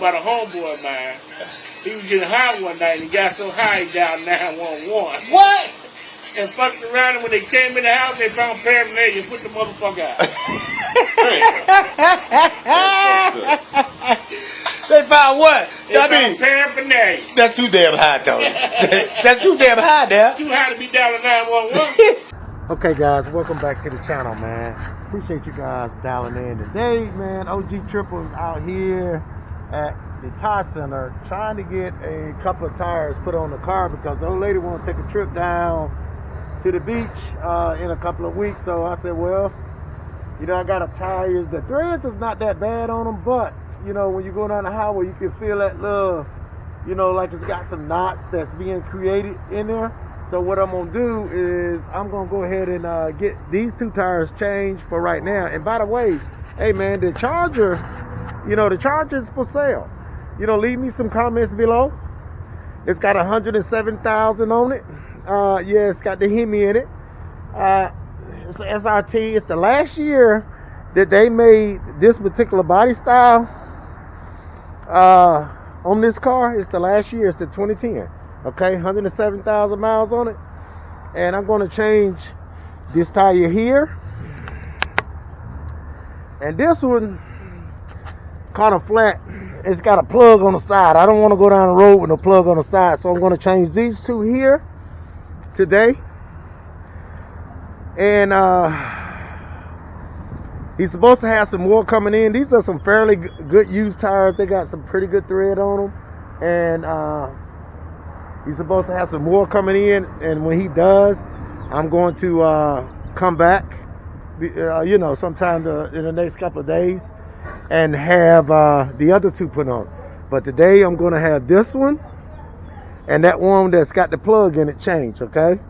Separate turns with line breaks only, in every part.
about a homeboy of mine. He was getting high one night and he got so high he dialed 911.
What?
And fucked around, and when they came in the house, they found paraphernalia and put the motherfucker out.
They found what?
They found paraphernalia.
That's too damn high, Tony. That's too damn high there.
Too high to be dialing 911.
Okay, guys, welcome back to the channel, man. Appreciate you guys dialing in today, man. OG Triple is out here at the tire center trying to get a couple of tires put on the car because the old lady want to take a trip down to the beach in a couple of weeks. So I said, well, you know, I got a tires. The threads is not that bad on them, but you know, when you go down the highway, you can feel that little, you know, like it's got some knots that's being created in there. So what I'm gonna do is I'm gonna go ahead and get these two tires changed for right now. And by the way, hey man, the Charger, you know, the Charger's for sale. You know, leave me some comments below. It's got 107,000 on it. Yeah, it's got the Hemi in it. It's an SRT. It's the last year that they made this particular body style on this car. It's the last year. It's a 2010. Okay, 107,000 miles on it. And I'm going to change this tire here. And this one kind of flat. It's got a plug on the side. I don't want to go down the road with no plug on the side. So I'm going to change these two here today. And he's supposed to have some more coming in. These are some fairly good used tires. They got some pretty good thread on them. And he's supposed to have some more coming in. And when he does, I'm going to come back, you know, sometime in the next couple of days and have the other two put on. But today I'm going to have this one and that one that's got the plug in it changed, okay?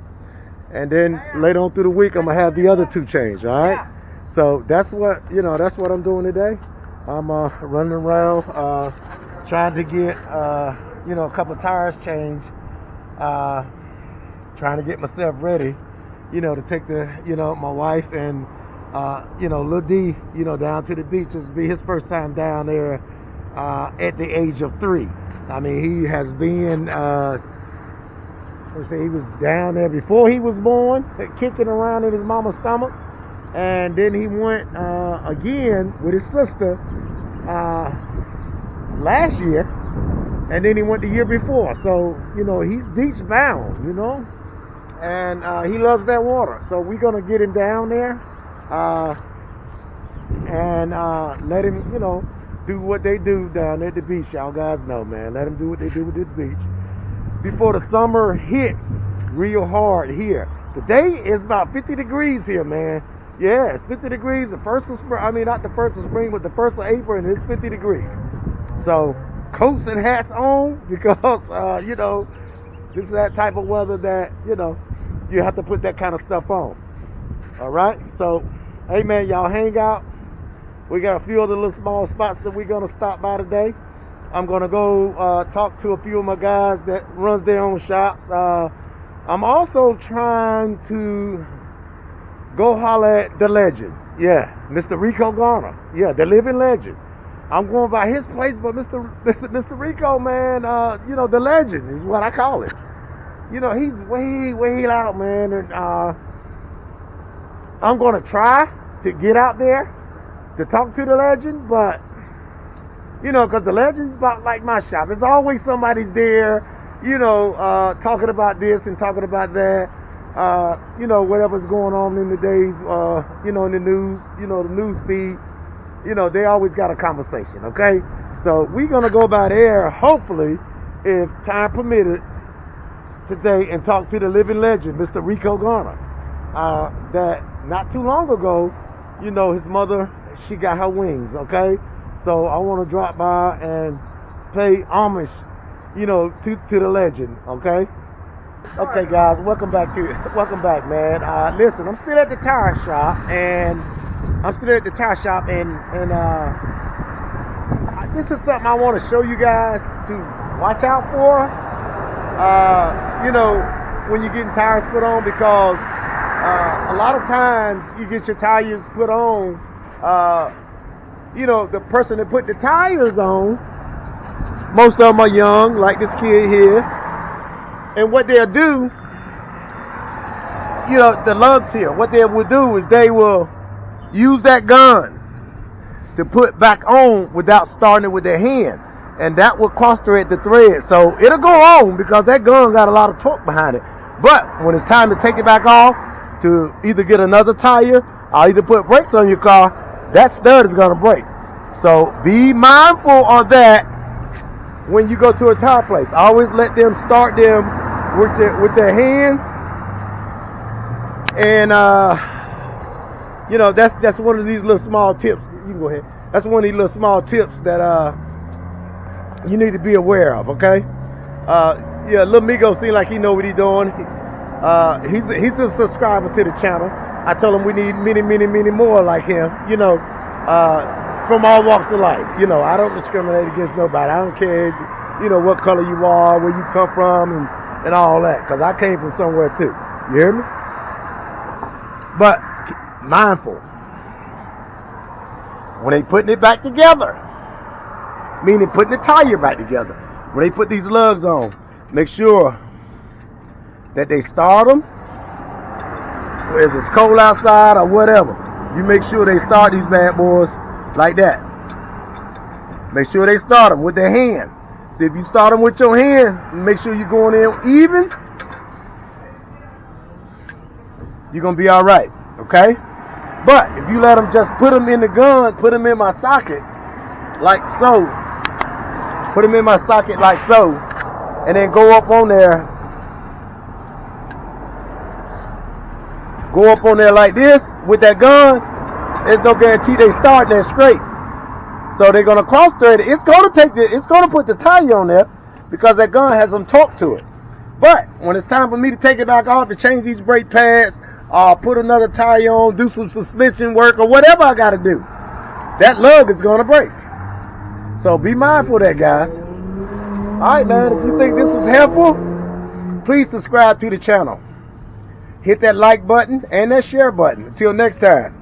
And then later on through the week, I'm going to have the other two changed, all right? So that's what, you know, that's what I'm doing today. I'm running around trying to get, you know, a couple of tires changed, trying to get myself ready, you know, to take the, you know, my wife and, you know, Lil D, you know, down to the beach. This will be his first time down there at the age of 3. I mean, he has been, let's say he was down there before he was born, kicking around in his mama's stomach. And then he went again with his sister last year. And then he went the year before. So, you know, he's beach bound, you know. And he loves that water. So we're going to get him down there. And let him, you know, do what they do down at the beach. Y'all guys know, man. Let him do what they do with the beach before the summer hits real hard here. Today is about 50 degrees here, man. Yeah, it's 50 degrees. The first of spring, I mean, not the first of spring, but the first of April, and it's 50 degrees. So coats and hats on because, you know, this is that type of weather that, you know, you have to put that kind of stuff on. All right, so hey man, y'all hang out. We got a few other little small spots that we're gonna stop by today. I'm gonna go talk to a few of my guys that runs their own shops. I'm also trying to go holler at the legend. Yeah, Mr. Rico Garner. Yeah, the living legend. I'm going by his place, but Mr. Rico, man, you know, the legend is what I call it. You know, he's way out, man, and I'm going to try to get out there to talk to the legend, but, you know, because the legend's about like my shop. There's always somebody's there, you know, talking about this and talking about that, you know, whatever's going on in the days, you know, in the news, you know, the news feed, you know, they always got a conversation, okay? So we're going to go by there, hopefully, if time permitted, today and talk to the living legend, Mr. Rico Garner. That not too long ago, you know, his mother, she got her wings, okay? So I want to drop by and pay homage, you know, to the legend, okay? Okay, guys, welcome back, man. Listen, I'm still at the tire shop, and this is something I want to show you guys to watch out for. You know, when you're getting tires put on, because a lot of times you get your tires put on, you know, the person that put the tires on Most of them are young, like this kid here. And what they'll do, you know, the lugs here, what they will do is they will use that gun to put back on without starting it with their hand. And that will constrict the thread. So it'll go on because that gun got a lot of torque behind it. But when it's time to take it back off to either get another tire or either put brakes on your car, that stud is going to break. So be mindful of that when you go to a tire place. Always let them start them with their hands. And, you know, that's just one of these little small tips. You can go ahead. That's one of these little small tips that you need to be aware of, okay? Yeah, Lil Migo seems like he know what he's doing. He's a subscriber to the channel. I told him we need many more like him, you know, from all walks of life. You know, I don't discriminate against nobody. I don't care, you know, what color you are, where you come from, and all that, because I came from somewhere too. You hear me? But mindful. When they putting it back together, meaning putting the tire back together, when they put these lugs on, make sure that they start them, whether it's cold outside or whatever. You make sure they start these bad boys like that. Make sure they start them with their hand. See, if you start them with your hand, make sure you're going in even, you're going to be all right, okay? But if you let them just put them in the gun, put them in my socket like so, put them in my socket like so, and then go up on there like this with that gun, there's no guarantee they start there straight. So they're gonna cross thread it. It's gonna put the tire on there because that gun has some torque to it. But when it's time for me to take it back off to change these brake pads, put another tire on, do some suspension work or whatever I gotta do, that lug is gonna break. So be mindful of that, guys. Alright, man, if you think this was helpful, please subscribe to the channel. Hit that like button and that share button. Until next time.